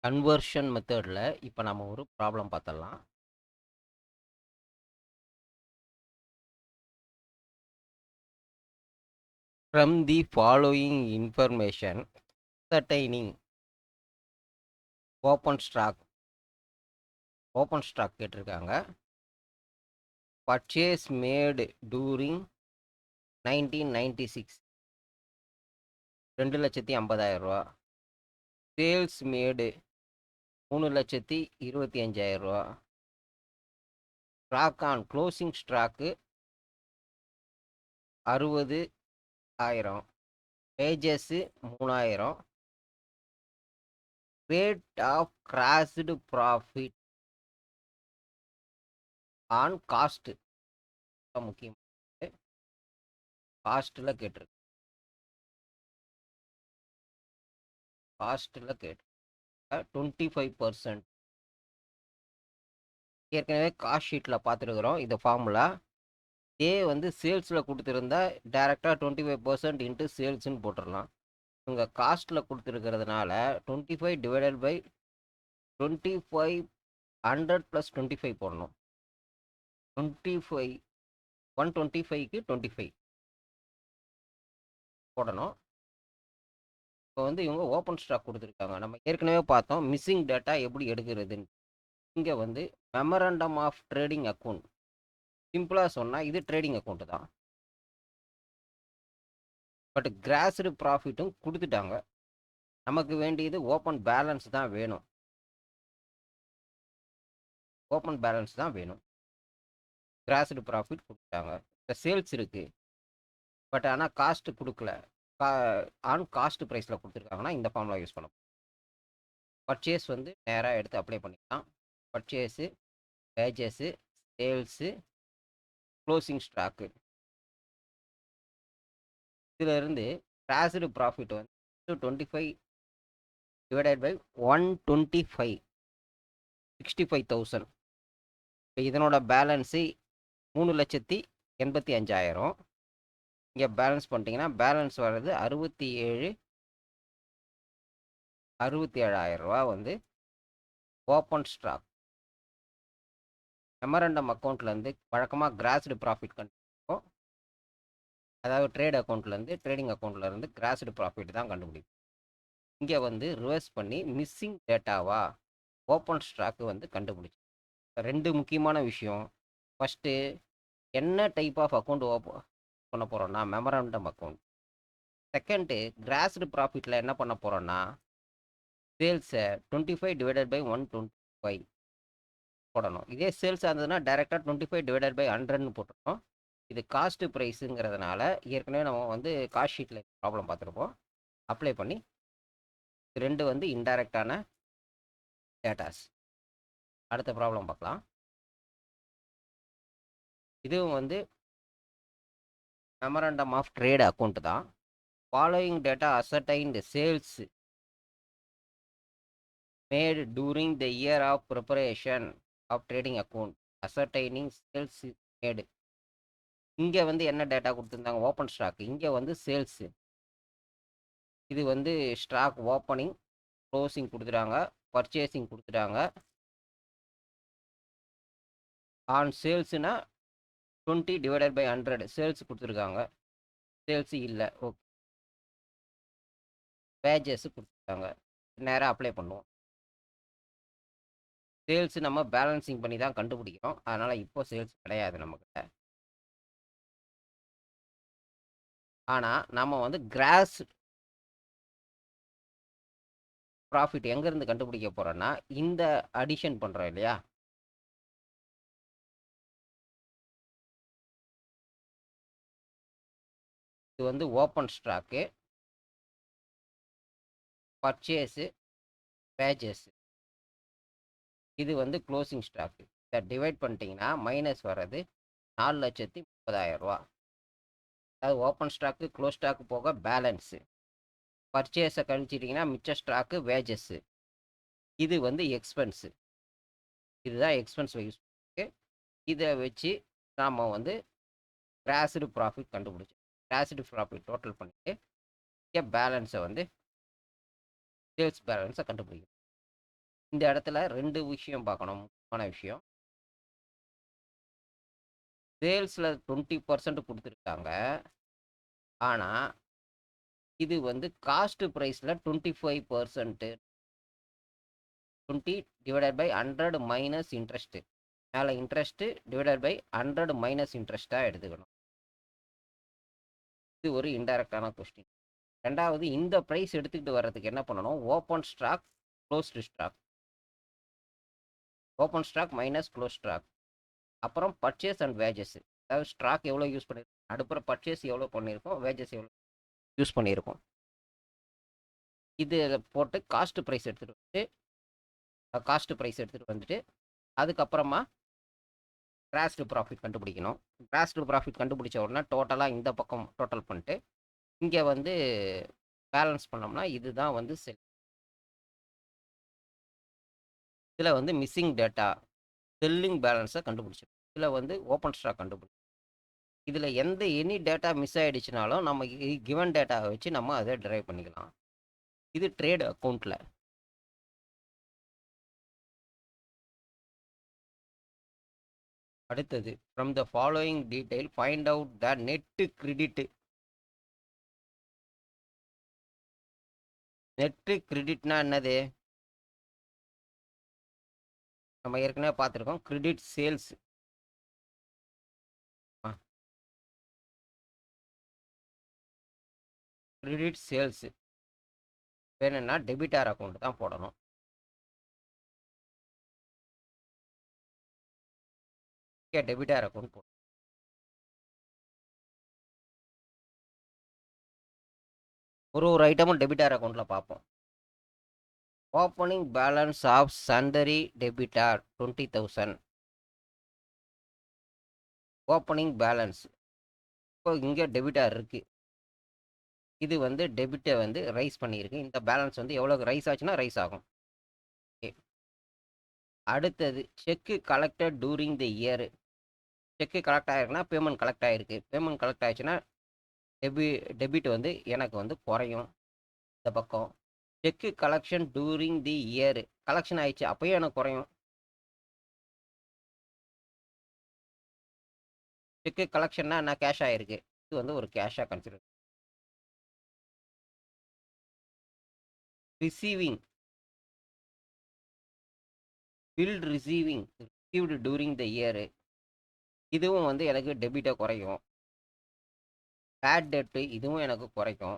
Conversion மெத்தடில் இப்போ நம்ம ஒரு ப்ராப்ளம் பார்த்துடலாம். From the following information ascertaining open stock கேட்டிருக்காங்க. Purchase made during 1996 2,50,000 sales made 3,25,000 stock on closing stock 60,000 wages 3,000 rate of gross profit on cost முக்கியம். காஸ்ட்டில் கேட்டிருக்கு. காஸ்ட்டில் கேட்டு 25%. ஏற்கனவே காஸ்ட் ஷீட்டில் பார்த்துருக்குறோம் இந்த ஃபார்முலா. வந்து சேல்ஸில் கொடுத்துருந்தா டேரெக்டாக 25% இன்ட்டு சேல்ஸ்ன்னு போட்டுடலாம். இவங்க காஸ்ட்டில் கொடுத்துருக்கிறதுனால 25 டிவைடட் பை 25 100 + 25 போடணும். 25 125க்கு 25 போடணும். இப்போ இவங்க ஓப்பன் ஸ்டாக் கொடுத்துருக்காங்க. நம்ம ஏற்கனவே பார்த்தோம் மிஸ்ஸிங் டேட்டா எப்படி எடுக்கிறதுன்னு. இங்கே மெமரண்டம் ஆஃப் ட்ரேடிங் அக்கௌண்ட் சிம்பிளாக சொன்னால் இது ட்ரேடிங் அக்கௌண்ட்டு தான். பட் கிராஸ்டு ப்ராஃபிட்டும் கொடுத்துட்டாங்க. நமக்கு வேண்டியது ஓப்பன் பேலன்ஸ் தான் வேணும். ஓப்பன் பேலன்ஸ் தான் வேணும். கிராஸ்டு ப்ராஃபிட் கொடுத்துட்டாங்க. இப்போ சேல்ஸ் இருக்குது, பட் ஆனால் காஸ்ட்டு கொடுக்கல. ஆன் காஸ்ட் ப்ரைஸில் கொடுத்துருக்காங்கன்னா இந்த ஃபார்முலா யூஸ் பண்ணணும். பர்ச்சேஸ் நேராக எடுத்து அப்ளை பண்ணிக்கலாம். Purchase, wages, sales, closing stock. இதிலிருந்து கிராஸ்டு ப்ராஃபிட் 25 டிவைடட் பை 125 65,000. இப்போ இதனோட பேலன்ஸு 3,85,000. இங்கே பேலன்ஸ் பண்ணிட்டீங்கன்னா பேலன்ஸ் வர்றது 67,000 ரூபா ஓப்பன் ஸ்டாக். மெமரண்டம் அக்கௌண்ட்லேருந்து வழக்கமாக கிராஸ்டு ப்ராஃபிட் கண்டுபிடிப்போம். அதாவது ட்ரேட் அக்கௌண்ட்லேருந்து ட்ரேடிங் அக்கௌண்ட்லேருந்து கிராஸ்டு ப்ராஃபிட் தான் கண்டுபிடிப்போம். இங்கே ரிவர்ஸ் பண்ணி மிஸ்ஸிங் டேட்டாவா ஓப்பன் ஸ்டாக்கு கண்டுபிடிச்சி. ரெண்டு முக்கியமான விஷயம். ஃபஸ்ட்டு என்ன டைப் ஆஃப் அக்கௌண்ட் பண்ண போகிறோன்னா மெமரண்டம் அக்கௌண்ட். செகண்டு கிராஸ்டு ப்ராஃபிட்டில் என்ன பண்ண போகிறோன்னா சேல்ஸை 25 டிவைடட் பை 125 போடணும். இதே சேல்ஸாக இருந்ததுன்னா டேரெக்டாக 25 டிவைடட் பை 100ன்னு போட்டுருக்கோம். இது காஸ்ட்டு ப்ரைஸுங்கிறதுனால ஏற்கனவே நம்ம காஸ்ட் ஷீட்டில் ப்ராப்ளம் பார்த்துருப்போம். அப்ளை பண்ணி ரெண்டு இன்டைரக்டான டேட்டாஸ். அடுத்த ப்ராப்ளம் பார்க்கலாம். இதுவும் மெமரண்டம் ஆஃப் ட்ரேட் அக்கௌண்ட் தான். Following data ascertained sales made during the year of preparation of trading account ascertaining sales made. இங்கே என்ன டேட்டா கொடுத்துருந்தாங்க? Open stock. இங்கே சேல்ஸு. இது ஸ்டாக் ஓப்பனிங், க்ளோசிங் கொடுத்துட்டாங்க, பர்ச்சேசிங் கொடுத்துட்டாங்க. ஆன் சேல்ஸுனா 20 டிவைடட் பை 100 சேல்ஸ் கொடுத்துருக்காங்க. சேல்ஸு இல்லை. ஓகே. வேஜஸ் கொடுத்துருக்காங்க. நேராக அப்ளை பண்ணுவோம். சேல்ஸ் நம்ம பேலன்சிங் பண்ணி தான் கண்டுபிடிக்கிறோம். அதனால் இப்போ சேல்ஸ் கிடையாது நம்மக்கிட்ட. ஆனால் நம்ம கிராஸ் ப்ராஃபிட் எங்கேருந்து கண்டுபிடிக்க போகிறோன்னா இந்த அடிஷன் பண்ணுறோம் இல்லையா, இது ஓப்பன் ஸ்டாக்கு, பர்ச்சேஸு, வேஜஸ். இது க்ளோசிங் ஸ்டாக்கு. இதை டிவைட் பண்ணிட்டீங்கன்னா மைனஸ் வர்றது 4,30,000 ரூபா. அதாவது ஓப்பன் ஸ்டாக்கு, க்ளோஸ் ஸ்டாக்கு போக பேலன்ஸு. பர்ச்சேஸை கழிச்சிட்டிங்கன்னா மிச்ச ஸ்டாக்கு, வேஜஸ்ஸு. இது எக்ஸ்பென்ஸு. இதுதான் எக்ஸ்பென்ஸ் யூஸ் பண்ணிருக்கு. இதை வச்சு நாம் கிராஸ்டு ப்ராஃபிட் கண்டுபிடிச்சோம். கிராஸ்டு ப்ராஃபிட் டோட்டல் பண்ணிவிட்டு பேலன்ஸை சேல்ஸ் பேலன்ஸை கண்டுபிடிக்கும். இந்த இடத்துல 2 விஷயம் பார்க்கணும். முக்கியமான விஷயம். சேல்ஸில் 20% கொடுத்துருக்காங்க. ஆனால் இது வந்து காஸ்ட் ப்ரைஸில் 25%. 20 டிவைடட் பை 100 மைனஸ் இன்ட்ரெஸ்ட்டு. மேலே இன்ட்ரெஸ்ட்டு டிவைடட் பை 100 மைனஸ் இன்ட்ரெஸ்ட்டாக எடுத்துக்கணும். இது ஒரு இன்டைரக்டான கொஸ்டின். ரெண்டாவது, இந்த ப்ரைஸ் எடுத்துக்கிட்டு வர்றதுக்கு என்ன பண்ணணும்? Open stock, closed stock. Open stock minus close stock. அப்புறம் பர்ச்சேஸ் அண்ட் வேஜஸ். அதாவது ஸ்டாக் எவ்வளோ யூஸ் பண்ணியிருக்கோம், அடுப்புற பர்ச்சேஸ் எவ்வளோ பண்ணியிருக்கோம், வேஜஸ் எவ்வளோ யூஸ் பண்ணியிருக்கோம். இது போட்டு காஸ்ட் ப்ரைஸ் எடுத்துகிட்டு வந்துட்டு அதுக்கப்புறமா கிராஸ்டு ப்ராஃபிட் கண்டுபிடிக்கணும். கிராஸ்டு ப்ராஃபிட் கண்டுபிடிச்ச உடனே டோட்டலாக இந்த பக்கம் டோட்டல் பண்ணிட்டு இங்கே வந்து பேலன்ஸ் பண்ணோம்னா இதுதான் வந்து செல். இதில் வந்து மிஸ்ஸிங் டேட்டா செல்லிங் பேலன்ஸை கண்டுபிடிச்சிடும். இதில் வந்து ஓப்பன் ஸ்டாக் கண்டுபிடிக்கும். இதில் எனி டேட்டா மிஸ் ஆகிடுச்சுனாலும் நம்ம கிவன் டேட்டாவை வச்சு நம்ம அதை டிரைவ் பண்ணிக்கலாம். இது ட்ரேட் அக்கௌண்ட்டில். அடுத்தது, from the following detail find out the net credit. Net கிரெடிட்னா என்னது? நம்ம ஏற்கனவே பார்த்துருக்கோம். Credit sales. கிரெடிட் சேல்ஸ் வேணும்னா டெபிட்டார் அக்கௌண்ட் தான் போடணும். டெபிட்டார் அக்கௌண்ட் போடணும். ஒரு ஐட்டமும் டெபிட்டார் அக்கௌண்ட்டில் பார்ப்போம். Opening balance of sundry debtor 20,000. Opening balance. இப்போ இங்கே டெபிட்டார் இருக்குது. இது வந்து டெபிட்டை வந்து ரைஸ் பண்ணியிருக்கு. இந்த பேலன்ஸ் வந்து எவ்வளோ ரைஸ் ஆச்சுன்னா ரைஸ் ஆகும். ஓகே. அடுத்தது, cheque collected during the year. Cheque collect ஆகிருக்குன்னா பேமெண்ட் கலெக்ட் ஆகிருக்கு. பேமெண்ட் கலெக்ட் ஆகிடுச்சுன்னா டெபிட் வந்து எனக்கு வந்து குறையும். இந்த பக்கம் cheque collection during the year. Collection ஆயிடுச்சு, அப்பயும் எனக்கு குறையும். செக்கு கலெக்ஷன்னா என்ன? கேஷ் ஆகிருக்கு. இது வந்து ஒரு கேஷாக consider. Receiving bill received touring the year. இதுவும் வந்து எனக்கு டெபிட்டை குறைக்கும். பேட் டெட்டு இதுவும் எனக்கு குறைக்கும்.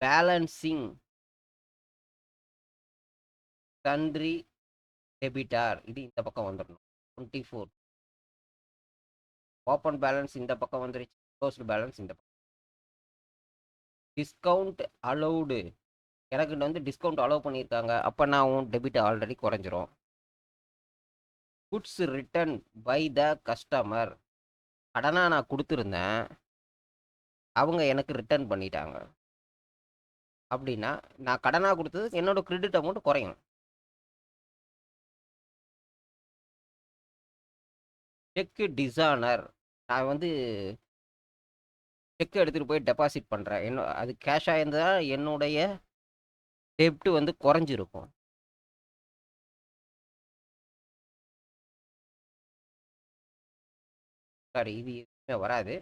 பேலன்சிங் சன்ட்ரி டெபிட்டார் இது இந்த பக்கம் வந்துடணும். 24. ஓப்பன் பேலன்ஸ் இந்த பக்கம் வந்துருச்சு, க்ளோஸ்டு பேலன்ஸ் இந்த பக்கம். Discount allowed. எனக்கு வந்து டிஸ்கவுண்ட் அலோவ் பண்ணியிருக்காங்க, அப்போ நான் டெபிட் ஆல்ரெடி குறைஞ்சிரும். Goods return by the customer. கடனாக நான் கொடுத்துருந்தேன், அவங்க எனக்கு ரிட்டர்ன் பண்ணிட்டாங்க. அப்படின்னா நான் கடனாக கொடுத்தது என்னோட கிரெடிட் அமௌண்ட் குறையும். செக்கு டிசானர். நான் வந்து செக் எடுத்துகிட்டு போய் டெபாசிட் பண்ணுறேன். அது கேஷாக இருந்தால் என்னுடைய டெப்ட் வந்து குறைஞ்சிருக்கும். சாரி, இது எதுவுமே வராது.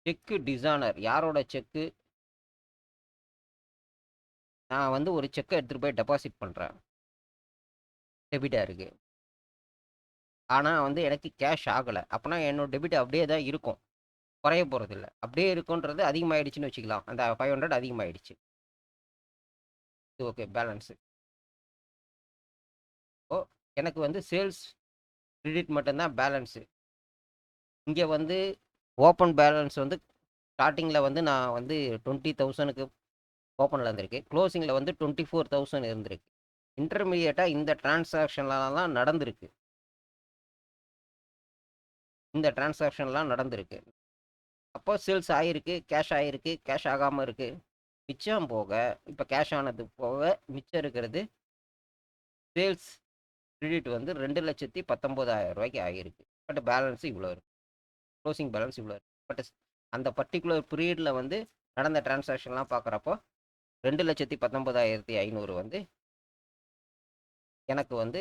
செக்கு டிசானர் யாரோட செக்கு? நான் வந்து ஒரு செக்கை எடுத்துகிட்டு போய் டெபாசிட் பண்ணுறேன், டெபிட்டாக இருக்குது. ஆனால் வந்து எனக்கு கேஷ் ஆகலை. அப்போனா என்னோட டெபிட் அப்படியே தான் இருக்கும், குறைய போகிறதில்ல. அப்படியே இருக்குன்றது அதிகமாகிடுச்சுன்னு வச்சுக்கலாம். அந்த 500 அதிகமாகிடுச்சு. Okay, balance. ஓ, எனக்கு வந்து சேல்ஸ் கிரெடிட் மட்டும்தான் பேலன்ஸு. இங்கே வந்து ஓப்பன் பேலன்ஸ் வந்து ஸ்டார்டிங்கில் வந்து நான் வந்து 20,000க்கு ஓப்பனில் இருந்திருக்கு, க்ளோசிங்கில் வந்து 24,000 இருந்திருக்கு. இன்டர்மீடியட்டாக இந்த டிரான்சாக்ஷன்லாம் நடந்திருக்கு. அப்போ சேல்ஸ் ஆகிருக்கு, கேஷ் ஆகிருக்கு, கேஷ் ஆகாமல் இருக்குது. மிச்சம் போக இப்போ கேஷ் ஆனது போக மிச்சம் இருக்கிறது சேல்ஸ் கிரெடிட் வந்து 2,19,000 ரூபாய்க்கு ஆகிருக்கு. பட் பேலன்ஸ் இவ்வளோ இருக்குது, க்ளோசிங் பேலன்ஸ் இவ்வளோ இருக்குது. பட் அந்த பர்டிகுலர் பீரியடில் வந்து நடந்த டிரான்சாக்ஷன்லாம் பார்க்குறப்போ 2,19,500 வந்து எனக்கு வந்து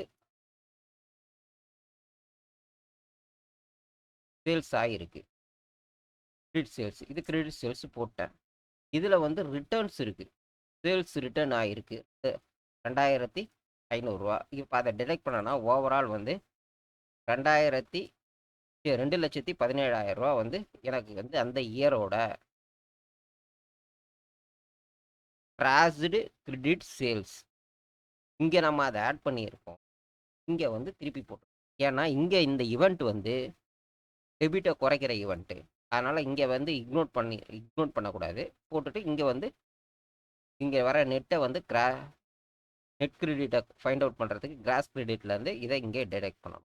சேல்ஸ் ஆகிருக்கு. கிரெடிட் சேல்ஸ், இது கிரெடிட் சேல்ஸ் போட்டேன். இதில் வந்து ரிட்டர்ன்ஸ் இருக்குது, சேல்ஸ் ரிட்டர்ன் ஆகிருக்கு 2,500 இப்போ அதை டிடெக்ட் பண்ணனா ஓவரால் வந்து 2,17,000 வந்து எனக்கு வந்து அந்த இயரோட கிராஸ்டு கிரெடிட் சேல்ஸ். இங்கே நம்ம அதை ஆட் பண்ணியிருக்கோம், இங்கே வந்து திருப்பி போட்டோம். ஏன்னா இங்கே இந்த ஈவெண்ட் வந்து டெபிட்டை குறைக்கிற ஈவெண்ட்டு, அதனால் இங்கே வந்து இக்னோர் பண்ணக்கூடாது. போட்டுட்டு இங்கே வந்து இங்கே வர நெட்டை வந்து நெட் கிரெடிட்டை ஃபைண்ட் அவுட் பண்ணுறதுக்கு கிராஸ் கிரெடிட்லேருந்து இதை இங்கே டிடெக்ட் பண்ணணும்.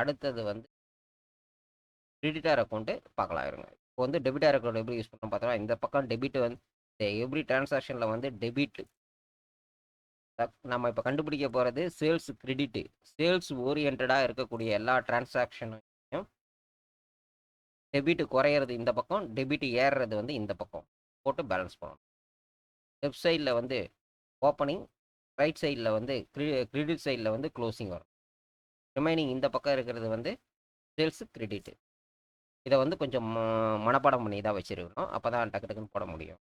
அடுத்தது வந்து கிரெடிட்டார் அக்கௌண்ட்டு பார்க்கலாம் இருங்க. இப்போ வந்து டெபிட்டார் அக்கௌண்ட் எப்படி யூஸ் பண்ணணும் பார்த்தோம்னா, இந்த பக்கம் டெபிட் வந்து எவ்ரி டிரான்சாக்ஷனில் வந்து டெபிட் நம்ம இப்போ கண்டுபிடிக்க போகிறது சேல்ஸ் கிரெடிட்டு. சேல்ஸ் ஓரியன்டாக இருக்கக்கூடிய எல்லா டிரான்சாக்ஷனையும் டெபிட் குறையிறது இந்த பக்கம், டெபிட் ஏறுறது வந்து இந்த பக்கம் போட்டு பேலன்ஸ் பண்ணணும். லெஃப்ட் சைடில் வந்து ஓப்பனிங், ரைட் சைடில் வந்து கிரெடிட் சைடில் வந்து க்ளோசிங் வரும். ரிமைனிங் இந்த பக்கம் இருக்கிறது வந்து சேல்ஸ் கிரெடிட்டு. இதை வந்து கொஞ்சம் மனப்பாடம் பண்ணி தான் வச்சுருக்கணும், அப்போ தான் டக்கு டக்குன்னு போட முடியும்.